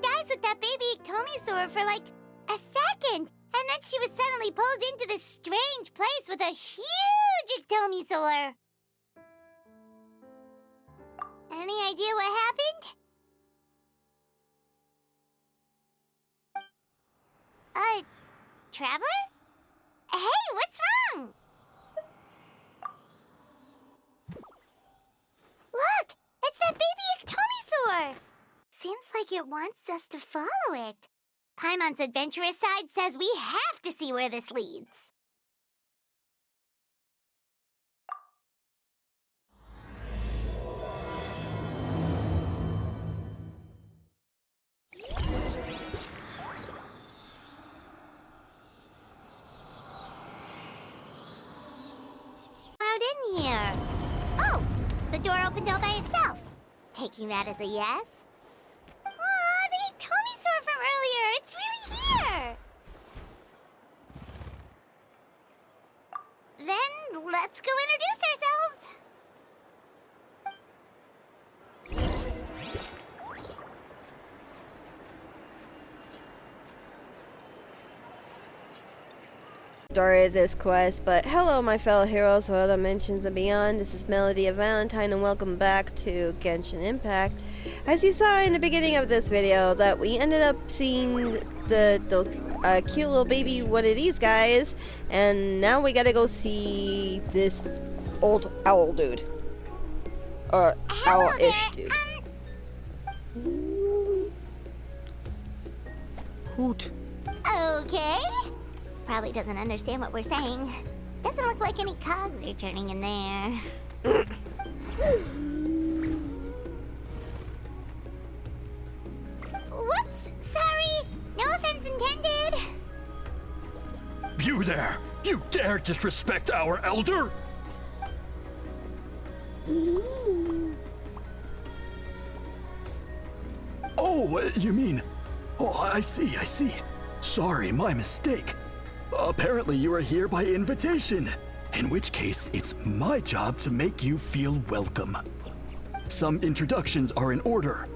closed eyes with that baby Iktomisaur for like a second, and then she was suddenly pulled into this strange place with a huge Iktomisaur. Any idea what happened? Traveler? Hey, what's wrong? Look! It's that baby Iktomisaur! Seems like it wants us to follow it. Paimon's adventurous side says we have to see where this leads. Out in here. Oh, the door opened all by itself. Taking that as a yes? Aw, the Iktomisaur from earlier! It's really here! Then, let's go introduce ourselves! Started this quest, but hello my fellow heroes of other dimensions and beyond. This is Melody of Valentine and welcome back to Genshin Impact. As you saw in the beginning of this video, that we ended up seeing the cute little baby one of these guys, and now we gotta go see this old owl dude. Or owl-ish dude. Hoot. Okay. Probably doesn't understand what we're saying. Doesn't look like any cogs are turning in there. Whoops! Sorry! No offense intended! You there! You dare disrespect our elder? Oh, you mean... Oh, I see. Sorry, my mistake. Apparently you are here by invitation, in which case it's my job to make you feel welcome. Some introductions are in order.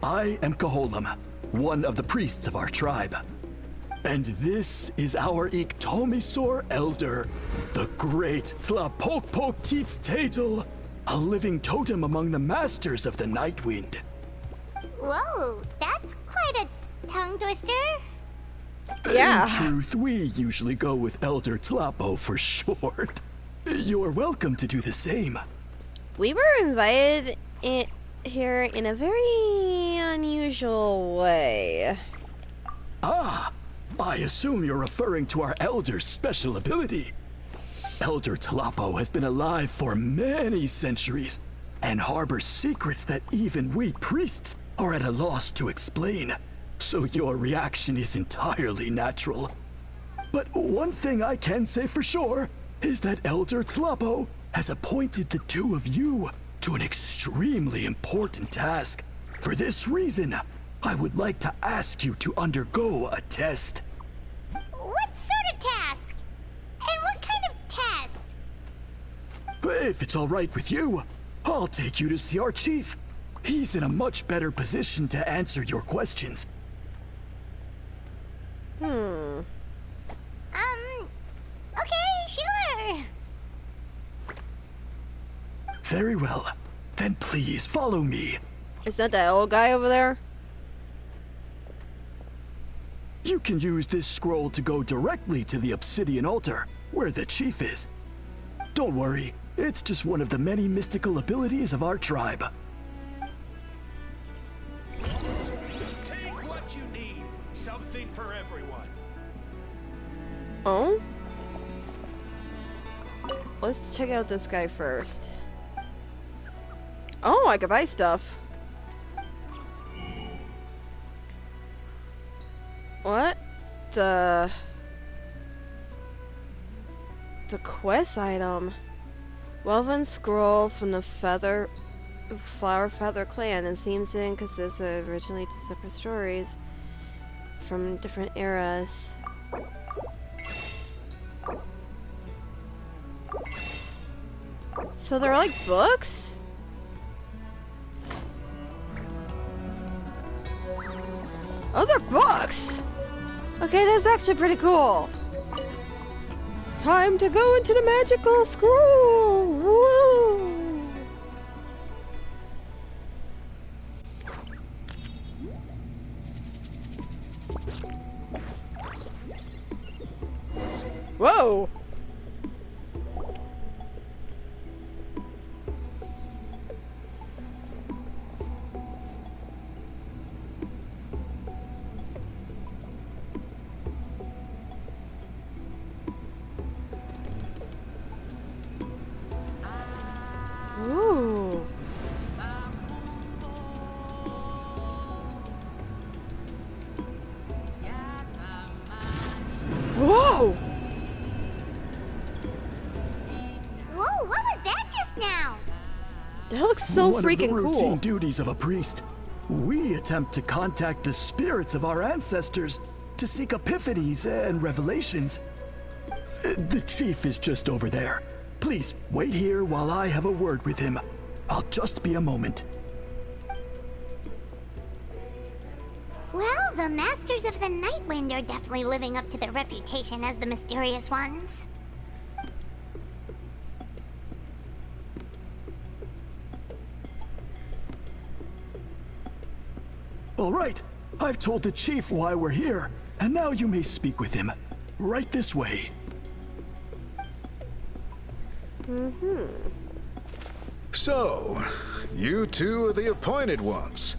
I am Koholum, one of the priests of our tribe. And this is our Iktomisaur elder, the great Tlapokpok-Teats-Tatel, a living totem among the masters of the Nightwind. Whoa, that's quite a tongue twister. Yeah. In truth, we usually go with Elder Tlapo for short. You're welcome to do the same. We were invited here in a very unusual way. Ah, I assume you're referring to our Elder's special ability. Elder Tlapo has been alive for many centuries and harbors secrets that even we priests are at a loss to explain. So your reaction is entirely natural. But one thing I can say for sure is that Elder Tlapo has appointed the two of you to an extremely important task. For this reason, I would like to ask you to undergo a test. What sort of task? And what kind of test? If it's all right with you, I'll take you to see our chief. He's in a much better position to answer your questions. Okay, sure. Very well. Then please follow me. Is that old guy over there? You can use this scroll to go directly to the Obsidian Altar, where the chief is. Don't worry, it's just one of the many mystical abilities of our tribe. Take what you need. Something for everyone. Oh? Let's check out this guy first. Oh, I can buy stuff. What? The quest item. Woven scroll from the Flower Feather clan. It seems to consist of originally two separate stories from different eras. So they're like books? Oh, they're books! Okay, that's actually pretty cool. Time to go into the magical scroll! Woo! Whoa! Ooh. Whoa! Whoa, what was that just now? That looks so One of freaking the routine cool. duties of a priest. We attempt to contact the spirits of our ancestors to seek epiphanies and revelations. The chief is just over there. Please wait here while I have a word with him. I'll just be a moment. Well, the Masters of the Nightwind are definitely living up to their reputation as the mysterious ones. All right, I've told the chief why we're here, and now you may speak with him. Right this way. So, you two are the appointed ones.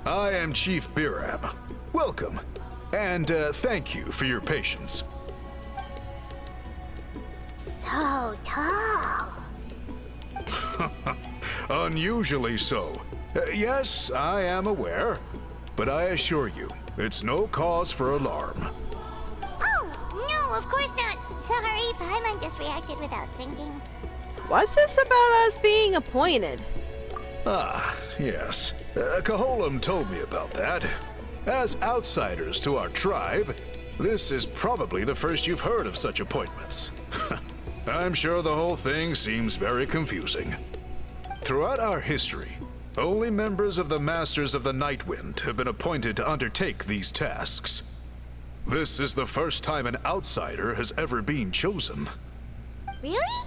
I am Chief Biram. Welcome, and thank you for your patience. So tall. Unusually so. Yes, I am aware, but I assure you, it's no cause for alarm. Oh, no, of course not. Sorry, Paimon just reacted without thinking. What's this about us being appointed? Ah, yes. Kaholam told me about that. As outsiders to our tribe, this is probably the first you've heard of such appointments. I'm sure the whole thing seems very confusing. Throughout our history, only members of the Masters of the Nightwind have been appointed to undertake these tasks. This is the first time an outsider has ever been chosen. Really?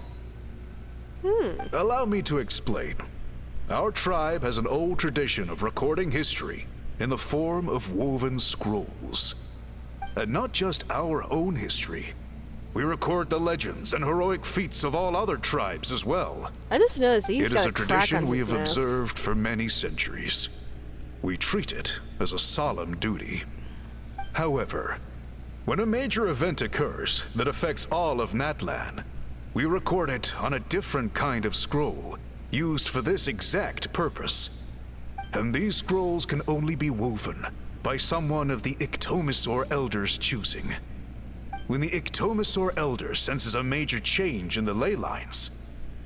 Allow me to explain. Our tribe has an old tradition of recording history in the form of woven scrolls. And not just our own history. We record the legends and heroic feats of all other tribes as well. I just noticed he's It got is a a crack tradition on we his have mask. observed for many centuries. We treat it as a solemn duty. However, when a major event occurs that affects all of Natlan, we record it on a different kind of scroll, used for this exact purpose. And these scrolls can only be woven by someone of the Iktomisor Elder's choosing. When the Iktomisor Elder senses a major change in the ley lines,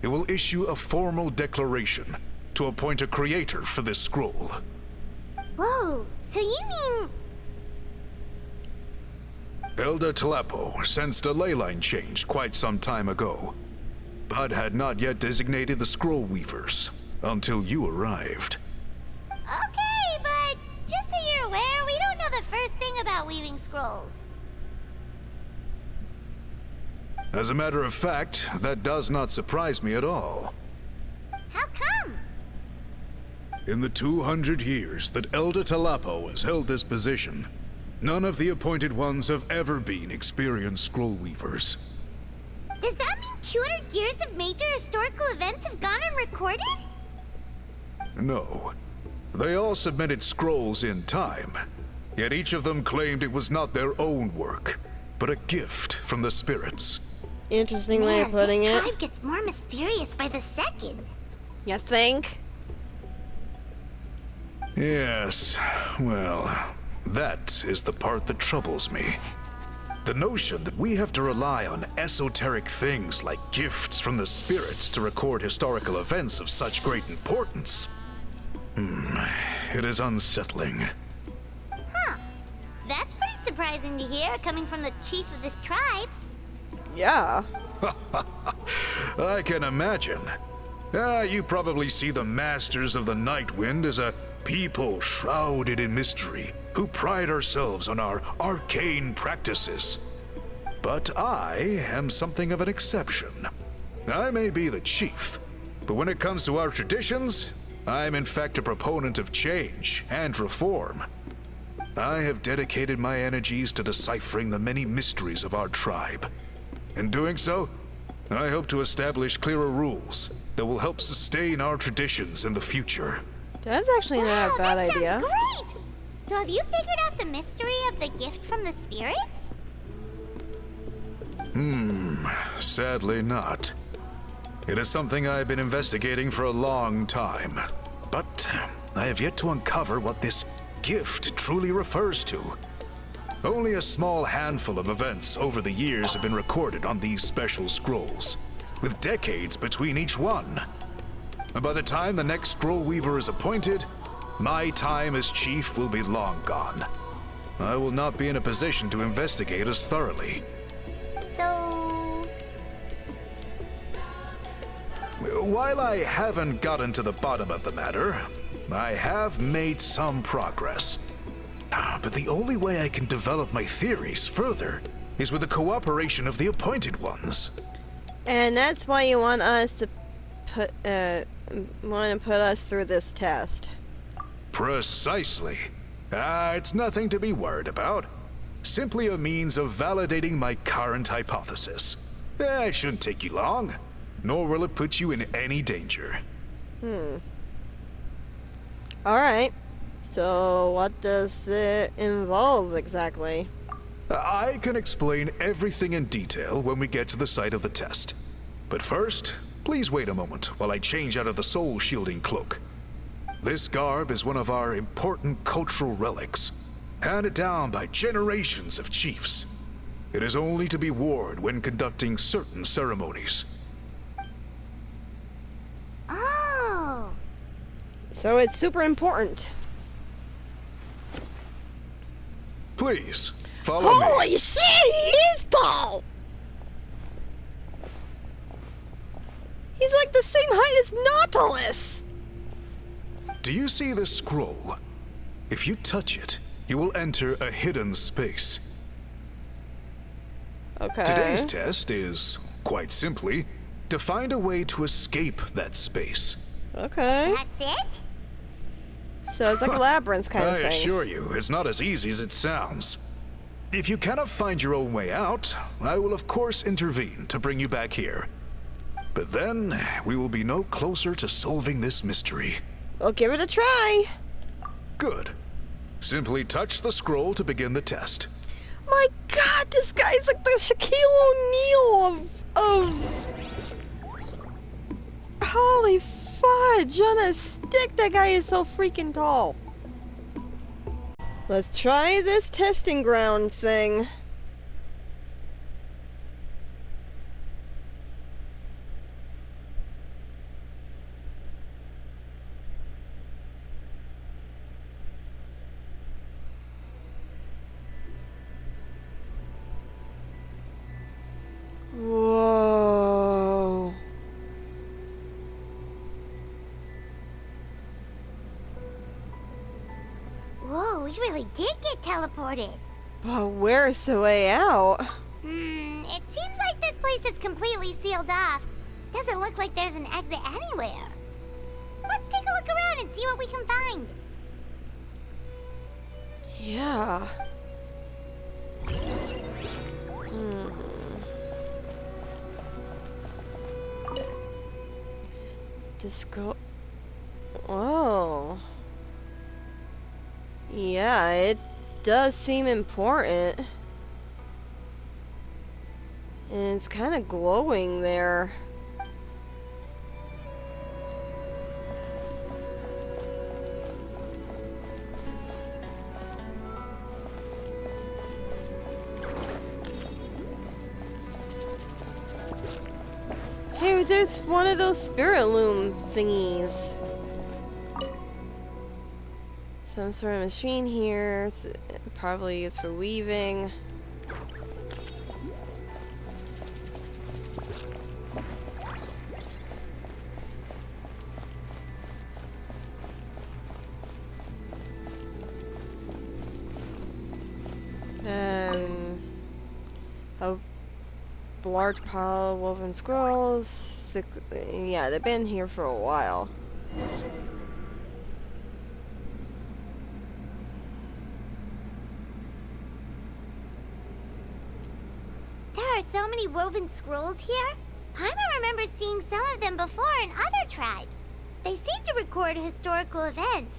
it will issue a formal declaration to appoint a creator for this scroll. Whoa, so you mean... Elder Tlapo sensed a ley line change quite some time ago, but had not yet designated the scroll weavers until you arrived. Okay, but just so you're aware, we don't know the first thing about weaving scrolls. As a matter of fact, that does not surprise me at all. How come? In the 200 years that Elder Tlapo has held this position, none of the appointed ones have ever been experienced scroll weavers. Does that mean 200 years of major historical events have gone unrecorded? No. They all submitted scrolls in time, yet each of them claimed it was not their own work, but a gift from the spirits. Interesting way of Man, putting this it. tribe gets more mysterious by the second. You think? Yes, well, that is the part that troubles me. The notion that we have to rely on esoteric things like gifts from the spirits to record historical events of such great importance. It is unsettling. Huh. That's pretty surprising to hear, coming from the chief of this tribe. Yeah. I can imagine. You probably see the Masters of the Nightwind as a people shrouded in mystery, who pride ourselves on our arcane practices. But I am something of an exception. I may be the chief, but when it comes to our traditions, I'm in fact a proponent of change and reform. I have dedicated my energies to deciphering the many mysteries of our tribe. In doing so, I hope to establish clearer rules that will help sustain our traditions in the future. That's actually not a bad that idea. sounds great! So have you figured out the mystery of the gift from the spirits? Sadly not. It is something I've been investigating for a long time, but I have yet to uncover what this gift truly refers to. Only a small handful of events over the years have been recorded on these special scrolls, with decades between each one. And by the time the next scroll weaver is appointed, my time as chief will be long gone. I will not be in a position to investigate as thoroughly. So... While I haven't gotten to the bottom of the matter, I have made some progress. But the only way I can develop my theories further is with the cooperation of the appointed ones. And that's why you want us to put us through this test. Precisely. It's nothing to be worried about. Simply a means of validating my current hypothesis. It shouldn't take you long, nor will it put you in any danger. Alright. So, what does it involve exactly? I can explain everything in detail when we get to the site of the test. But first, please wait a moment while I change out of the soul shielding cloak. This garb is one of our important cultural relics, handed down by generations of chiefs. It is only to be worn when conducting certain ceremonies. Oh! So it's super important. Please, follow me. Holy shit, he is tall! He's like the same height as Nautilus! Do you see this scroll? If you touch it, you will enter a hidden space. Okay. Today's test is, quite simply, to find a way to escape that space. Okay. That's it? So it's like a labyrinth kind of I thing. assure you, it's not as easy as it sounds. If you cannot find your own way out, I will of course intervene to bring you back here. But then, we will be no closer to solving this mystery. Well, give it a try. Good. Simply touch the scroll to begin the test. My god, this guy's like the Shaquille O'Neal of... Holy fudge, on a stick, that guy is so freaking tall. Let's try this testing ground thing. Whoa. Whoa, we really did get teleported. But where's the way out? It seems like this place is completely sealed off. Doesn't look like there's an exit anywhere. Let's take a look around and see what we can find. Yeah. This go... Whoa. Yeah, it does seem important. And it's kind of glowing there. Hey, there's one of those spirit loom thingies. Some sort of machine here. Probably used for weaving. large pile of woven scrolls. Yeah, they've been here for a while. There are so many woven scrolls here. Paimon remembers seeing some of them before in other tribes. They seem to record historical events.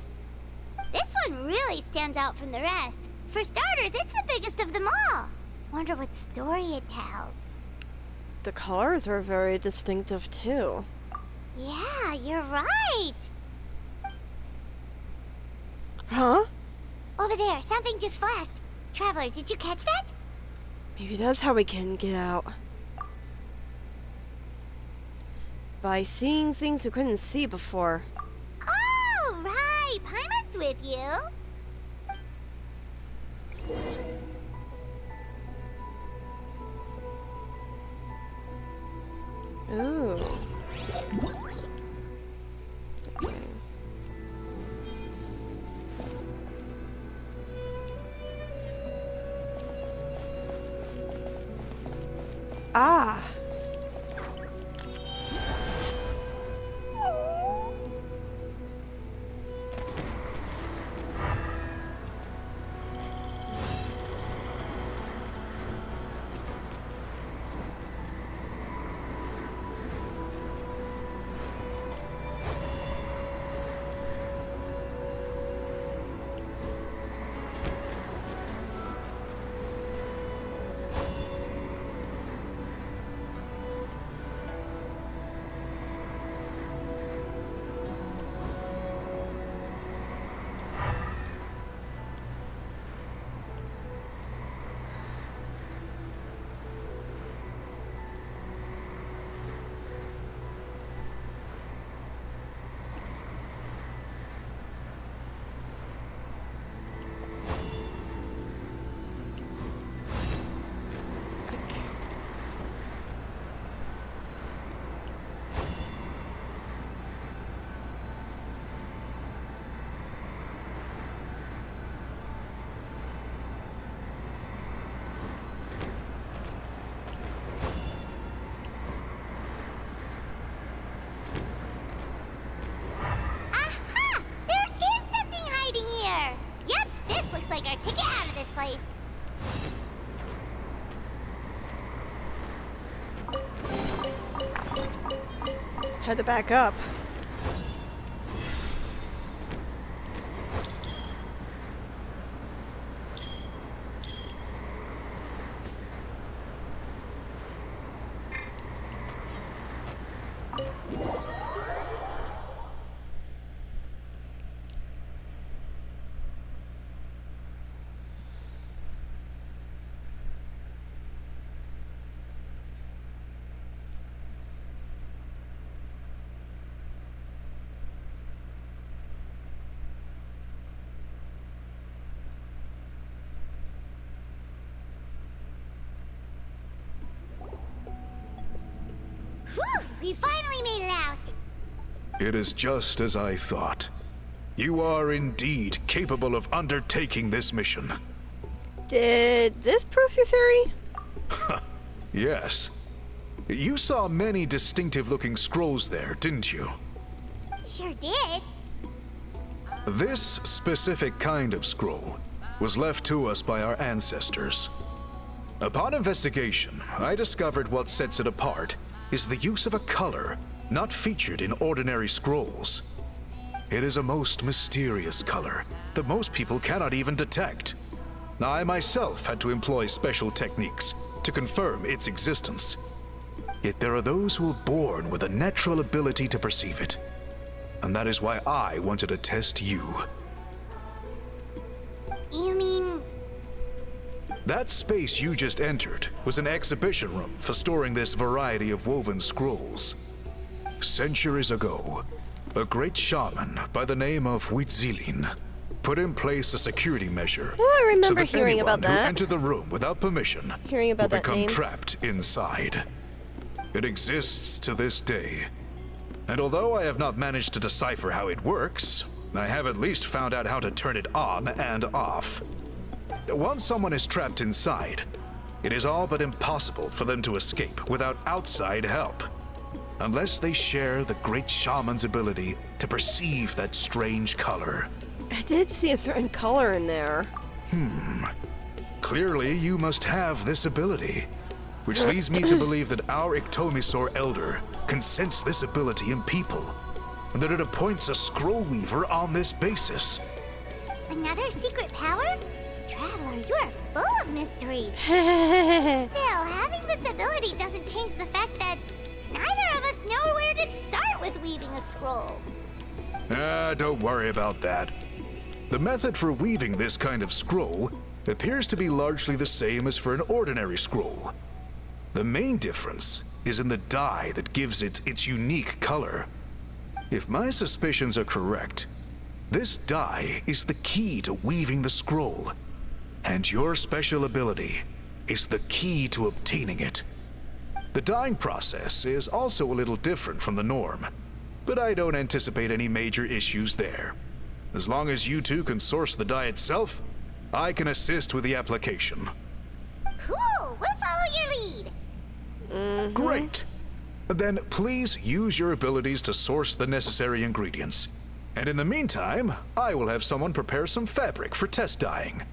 This one really stands out from the rest. For starters, it's the biggest of them all. Wonder what story it tells. The colors are very distinctive too. Yeah, you're right. Huh? Over there, something just flashed. Traveler, did you catch that? Maybe that's how we can get out. By seeing things we couldn't see before. Oh, right. Paimon's with you. Ooh. Okay. Ah. Aha! There is something hiding here. Yep, this looks like our ticket out of this place. Had to back up. Whew! We finally made it out. It is just as I thought. You are indeed capable of undertaking this mission. Did this prove your theory? Yes. You saw many distinctive-looking scrolls there, didn't you? Sure did. This specific kind of scroll was left to us by our ancestors. Upon investigation, I discovered what sets it apart is the use of a color not featured in ordinary scrolls. It is a most mysterious color that most people cannot even detect. I myself had to employ special techniques to confirm its existence. Yet there are those who are born with a natural ability to perceive it. And that is why I wanted to test you. You mean... That space you just entered was an exhibition room for storing this variety of woven scrolls. Centuries ago, a great shaman by the name of Huitzilin put in place a security measure I remember so that hearing anyone about that. who entered the room without permission Hearing about will that become name. trapped inside. It exists to this day. And although I have not managed to decipher how it works, I have at least found out how to turn it on and off. Once someone is trapped inside, it is all but impossible for them to escape without outside help. Unless they share the great shaman's ability to perceive that strange color. I did see a certain color in there. Clearly, you must have this ability, which leads me to believe that our Ictomisaur Elder can sense this ability in people, and that it appoints a scroll weaver on this basis. Another secret power? Traveler, you are full of mysteries. Still, having this ability doesn't change the fact that neither of us know where to start with weaving a scroll. Don't worry about that. The method for weaving this kind of scroll appears to be largely the same as for an ordinary scroll. The main difference is in the dye that gives it its unique color. If my suspicions are correct, this dye is the key to weaving the scroll, and your special ability is the key to obtaining it. The dyeing process is also a little different from the norm, but I don't anticipate any major issues there. As long as you two can source the dye itself, I can assist with the application. Cool, we'll follow your lead. Great! Then please use your abilities to source the necessary ingredients. And in the meantime, I will have someone prepare some fabric for test dyeing.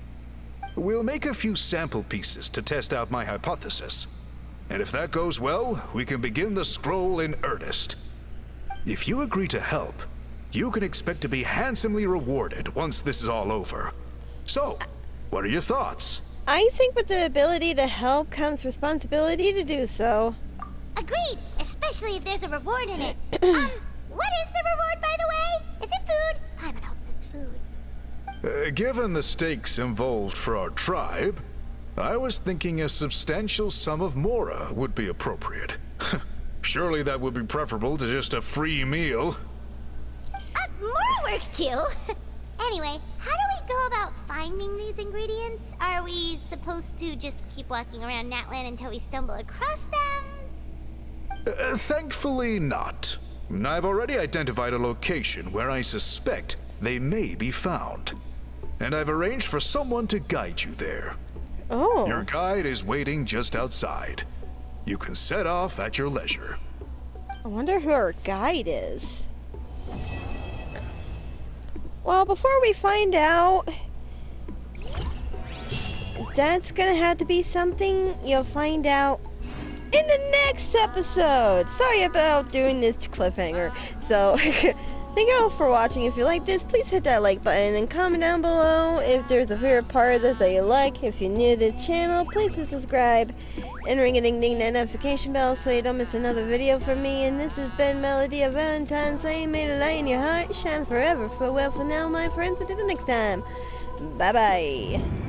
We'll make a few sample pieces to test out my hypothesis. And if that goes well, we can begin the scroll in earnest. If you agree to help, you can expect to be handsomely rewarded once this is all over. So, what are your thoughts? I think with the ability to help comes responsibility to do so. Agreed, especially if there's a reward in it. What is the reward, by the way? Is it food? Paimon hopes it's food. Given the stakes involved for our tribe, I was thinking a substantial sum of mora would be appropriate. Surely that would be preferable to just a free meal. More works too. Anyway, how do we go about finding these ingredients? Are we supposed to just keep walking around Natlan until we stumble across them? Thankfully not. I've already identified a location where I suspect they may be found. And I've arranged for someone to guide you there. Oh. Your guide is waiting just outside. You can set off at your leisure. I wonder who our guide is. Well, before we find out, that's gonna have to be something you'll find out in the next episode. Sorry about doing this cliffhanger. So, thank you all for watching. If you like this, please hit that like button and comment down below if there's a favorite part of this that you like. If you're new to the channel, please subscribe and ring a ding ding that notification bell so you don't miss another video from me. And this has been Melody of Valentine saying, may the light in your heart shine forever. Farewell for now, my friends, until the next time. Bye bye.